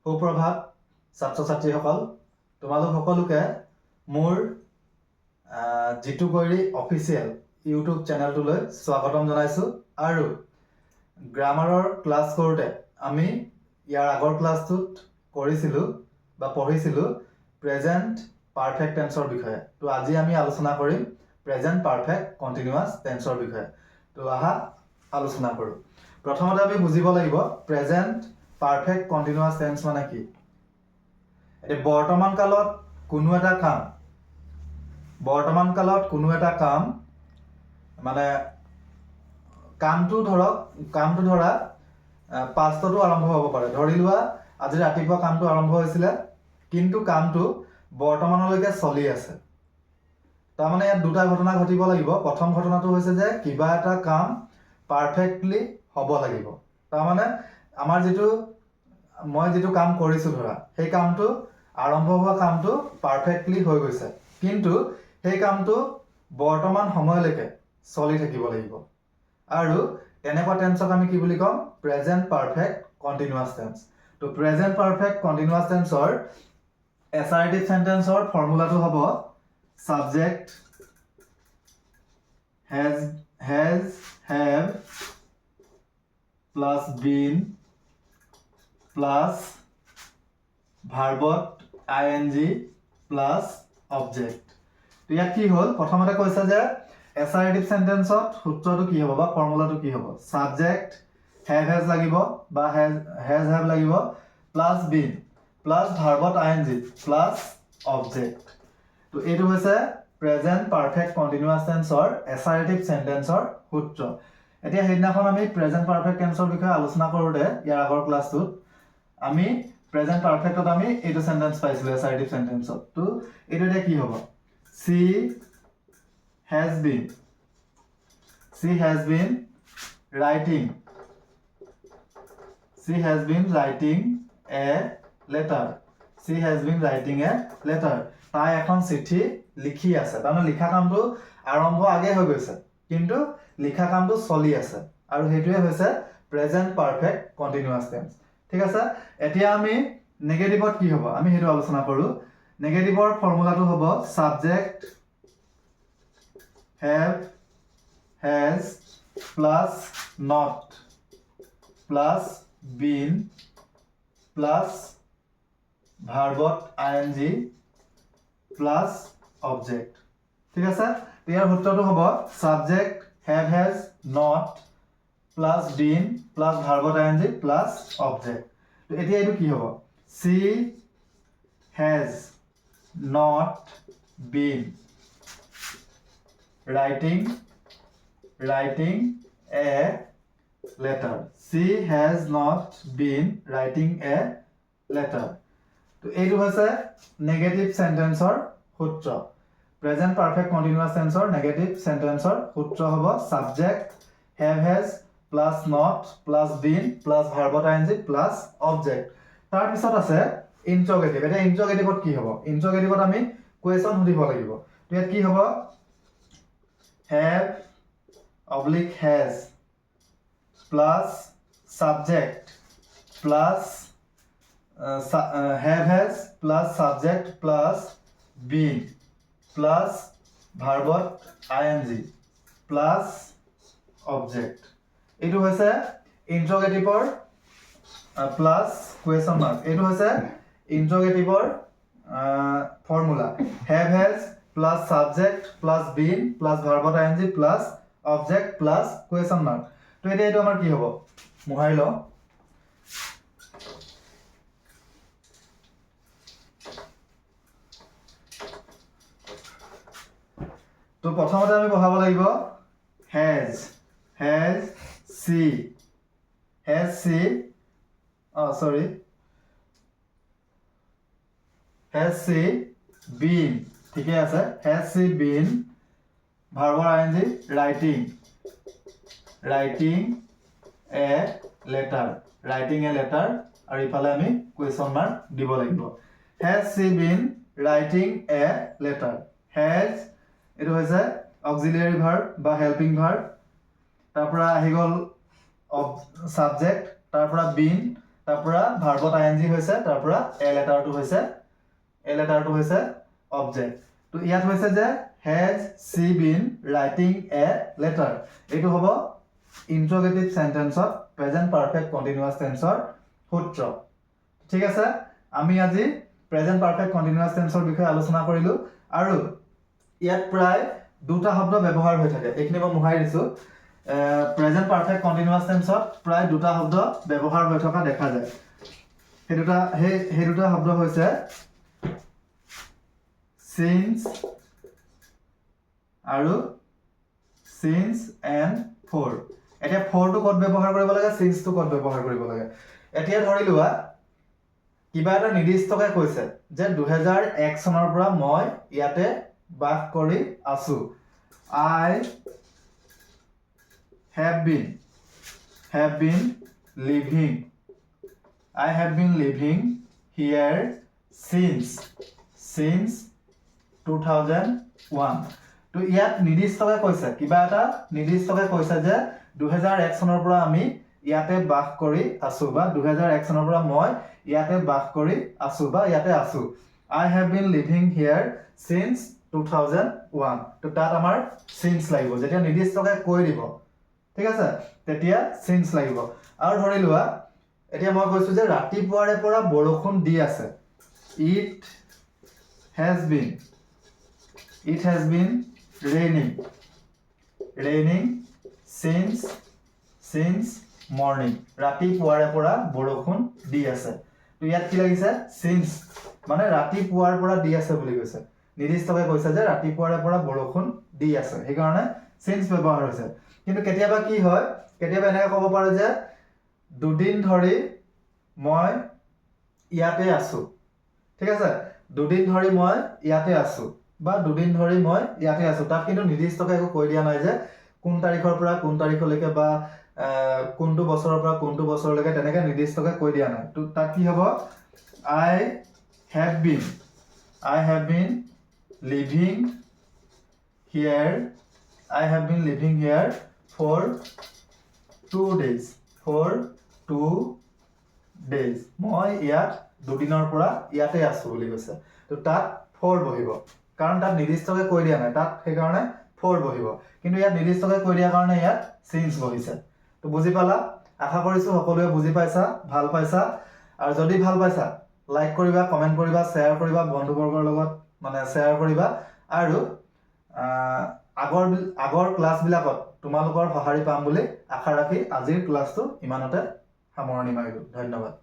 সুপ্ৰভাত ছাত্ৰ ছাত্ৰীসকল, তোমালোক সকলোকে মোৰ জিতু গৈৰী অফিচিয়েল ইউটিউব চেনেলটোলৈ স্বাগতম জনাইছোঁ। আৰু গ্ৰামাৰৰ ক্লাছ কৰোঁতে আমি ইয়াৰ আগৰ ক্লাছটোত কৰিছিলোঁ বা পঢ়িছিলোঁ প্ৰেজেণ্ট পাৰফেক্ট টেন্সৰ বিষয়ে। তো আজি আমি আলোচনা কৰিম প্ৰেজেণ্ট পাৰফেক্ট কণ্টিনিউৱাছ টেন্সৰ বিষয়ে। তো আহা আলোচনা কৰোঁ। প্ৰথমতে আমি বুজিব লাগিব প্ৰেজেণ্ট পাৰফেক্ট কণ্টিনিউৱাছ টেন্স মানে কি। এতিয়া বৰ্তমান কালত কোনো এটা কাম মানে কামটো ধৰা পাষ্টতো আৰম্ভ হ'ব পাৰে। ধৰি লোৱা আজি ৰাতিপুৱা কামটো আৰম্ভ হৈছিলে, কিন্তু কামটো বৰ্তমানলৈকে চলি আছে। তাৰমানে ইয়াত দুটা ঘটনা ঘটিব লাগিব। প্ৰথম ঘটনাটো হৈছে যে কিবা এটা কাম পাৰফেক্টলি হ'ব লাগিব। তাৰমানে মই যিটো কাম কৰিছোঁ ধৰা, সেই কামটো আৰম্ভ হোৱা কামটো পাৰফেক্টলি হৈ গৈছে, কিন্তু সেই কামটো বৰ্তমান সময়লৈকে চলি থাকিব লাগিব। আৰু তেনেকুৱা টেন্সক আমি কি বুলি ক'ম? Present perfect continuous tense. তো প্ৰেজেণ্ট পাৰফেক্ট কণ্টিনিউৱাছ টেন্সৰ এছাৰটিভ চেণ্টেন্সৰ ফৰ্মুলাটো হ'ব subject has have plus been plus ভাৰ্বত ing প্লাছ অবজেক্ট। তো ইয়াত কি হ'ল? প্ৰথমতে কৈছে যে এছাৰটিভ চেণ্টেন্সত সূত্ৰটো কি হ'ব বা ফৰ্মুলাটো কি হ'ব? ছাবজেক্ট হেজ লাগিব বা হেভ লাগিব প্লাছ বিন প্লাছ ভাৰ্বত ing প্লাছ অবজেক্ট। তো এইটো হৈছে প্ৰেজেণ্ট পাৰফেক্ট কণ্টিনিউৱাছ টেন্সৰ এছাৰটিভ চেণ্টেন্সৰ সূত্ৰ। এতিয়া সেইদিনাখন আমি প্ৰেজেণ্ট পাৰফেক্ট টেন্সৰ বিষয়ে আলোচনা কৰোঁতে ইয়াৰ আগৰ ক্লাছটোত আমি প্ৰেজেণ্ট পাৰফেক্টত আমি এইটো চেণ্টেন্স পাইছিলোঁ এছাৰটিভ চেণ্টেন্সত। তো এইটো এতিয়া কি হ'ব? She has been writing a letter. তাই এখন চিঠি লিখি আছে। তাৰমানে লিখা কামটো আৰম্ভ আগে হৈ গৈছে, কিন্তু লিখা কামটো চলি আছে, আৰু সেইটোৱে হৈছে প্ৰেজেণ্ট পাৰফেক্ট কণ্টিনিউৱাছ টেন্স। ঠিক আছে, এতিয়া আমি নেগেটিভত কি হ'ব আমি সেইটো আলোচনা কৰোঁ। নেগেটিভৰ ফৰ্মুলাটো হ'ব subject have has plus not plus been plus ভাৰ্বত ing প্লাছ অবজেক্ট। ঠিক আছে, ইয়াৰ সূত্ৰটো হ'ব subject have has not plus been plus ভাৰ্বত ing প্লাছ অবজেক্ট। তো এতিয়া এইটো কি হ'ব? She has not been writing a letter. She has not been writing a letter. তো এইটো হৈছে নেগেটিভ চেণ্টেন্সৰ সূত্ৰ। প্ৰেজেণ্ট পাৰফেক্ট কণ্টিনিউৱাছ টেন্সৰ নেগেটিভ চেণ্টেন্সৰ সূত্ৰ হ'ব subject have has plus not plus been plus ভাৰ্বত ing প্লাছ অবজেক্ট। তাৰপিছত আছে ইণ্ট্ৰগেটিভ। এতিয়া ইণ্ট্ৰগেটিভত কি হ'ব? ইণ্ট্ৰগেটিভত আমি কুৱেশ্যন সুধিব লাগিব। তো ইয়াত কি হ'ব? Have oblique has plus subject plus have has plus subject plus been plus ভাৰ্বত ing প্লাছ অবজেক্ট। এইটো হৈছে ইণ্ট্ৰগেটিভৰ প্লাছ কুৱেশ্যন মাৰ্ক। এইটো হৈছে ইণ্ট্ৰগেটিভৰ ফৰ্মুলা। Have has plus subject plus been plus ভাৰ্বত ing plus object plus question mark. তো এতিয়া এইটো আমাৰ কি হ'ব? মোহাৰি লওঁ। তো প্ৰথমতে আমি বহাব লাগিব হেজ সি বিন, ঠিকে আছে। হেজ সি বিন ভাৰ্বত ing ৰাইটিং এ লেটাৰ আৰু ইফালে আমি কুৱেশ্যন মাৰ্ক দিব লাগিব। Has she been writing a letter. Has এইটো হৈছে অক্সিলিয়াৰী ভাৰ্ব বা হেল্পিং ভাৰ্ব। তাৰ পৰা আহি গ'ল ছাবজেক্ট, তাৰ পৰা বিন তাৰ পৰা ভাৰ্বত আইএনজি হৈছে, তাৰ পৰা এ লেটাৰটো হৈছে অবজেক্ট। তো ইয়াত হৈছে যে has she been writing a letter, এইটো হ'ব ইন্টাৰগেটিভ সেন্টেন্সত প্ৰেজেন্ট পাৰফেক্ট কন্টিনিউয়াস টেন্সৰ সূত্ৰ। ঠিক আছে, আমি আজি প্ৰেজেন্ট পাৰফেক্ট কন্টিনিউয়াস টেন্সৰ বিষয়ে আলোচনা কৰিলো আৰু ইয়াত প্ৰায় দুটা শব্দ ব্যৱহাৰ হৈ থাকে। এইখিনি মই মুহাই দিছো। প্ৰেজেন্ট পাৰফেক্ট কন্টিনিউয়াস টেন্সত প্ৰায় দুটা শব্দ ব্যৱহাৰ হৈ থকা দেখা যায়। সেই দুটা শব্দ হৈছে since আৰু since and for। এতিয়া for টো কত ব্যৱহাৰ কৰিব লাগে, since টো কত ব্যৱহাৰ কৰিব লাগে। এতিয়া ধৰি লোৱা কিবা এটা নিৰ্দিষ্টকৈ কৈছে যে 2001 চনৰ পৰা মই ইয়াতে বাস কৰি আছো। I have been living here since 2001। তো ইয়াত নিৰ্দিষ্টকৈ কৈছে, কিবা এটা নিৰ্দিষ্টকৈ কৈছে যে 2001 চনৰ পৰা আমি ইয়াতে বাস কৰি আছো বা 2001 চনৰ পৰা মই ইয়াতে বাস কৰি আছো বা ইয়াতে আছো। I have been living here since 2001। তো তাত আমাৰ since লাগিব, যেতিয়া নিৰ্দিষ্টকৈ কৈ দিব, ঠিক আছে, তেতিয়া since লাগিব। আৰু ধৰি লোৱা এতিয়া মই কৈছো যে ৰাতিপুৱাৰে পৰা বৰষুণ দি আছে। It has been raining since morning। ৰাতিপুৱাৰে পৰা বৰষুণ দি আছে। তো ইয়াত কি লাগিছে, since মানে ৰাতিপুৱাৰ পৰা দি আছে বুলি কৈছে, নিৰ্দিষ্টকৈ কৈছে যে ৰাতিপুৱাৰে পৰা বৰষুণ দি আছে, সেইকাৰণে since ব্যৱহাৰ হৈছে। কিন্তু কেতিয়াবা কি হয়, কেতিয়াবা এনেকৈ ক'ব পাৰে যে দুদিন ধৰি মই ইয়াতে আছো। ঠিক আছে, দুদিন ধৰি মই ইয়াতে আছো বা দুদিন ধৰি মই ইয়াতে আছো। তাত কিন্তু নিৰ্দিষ্টকৈ একো কৈ দিয়া নাই যে কোন তাৰিখৰ পৰা কোন তাৰিখলৈকে বা কোনটো বছৰৰ পৰা কোনটো বছৰলৈকে, তেনেকৈ নিৰ্দিষ্টকৈ কৈ দিয়া নাই। তো তাত কি হ'ব, I have been living here for 2 days। মই ইয়াত দুদিনৰ পৰা ইয়াতে আছো বুলি কৈছে। তো তাত for বহিব, কাৰণ তাত নিৰ্দিষ্টকৈ কৈ দিয়া নাই, তাত সেইকাৰণে for বহিব। কিন্তু ইয়াত নিৰ্দিষ্টকৈ কৈ দিয়াৰ কাৰণে ইয়াত since বহিছে। তো বুজি পালা? আশা কৰিছো সকলোৱে বুজি পাইছা, ভাল পাইছা। আৰু যদি ভাল পাইছা লাইক কৰিবা, কমেন্ট কৰিবা, শ্বেয়াৰ কৰিবা, বন্ধুবৰ্গৰ লগত শ্বেয়াৰ কৰিবা। আৰু আগৰ ক্লাছবিলাকত তোমালোকৰ সঁহাৰি পাম বুলি আশা ৰাখি আজিৰ ক্লাছটো ইমানতে সামৰণি মাৰিলো। ধন্যবাদ।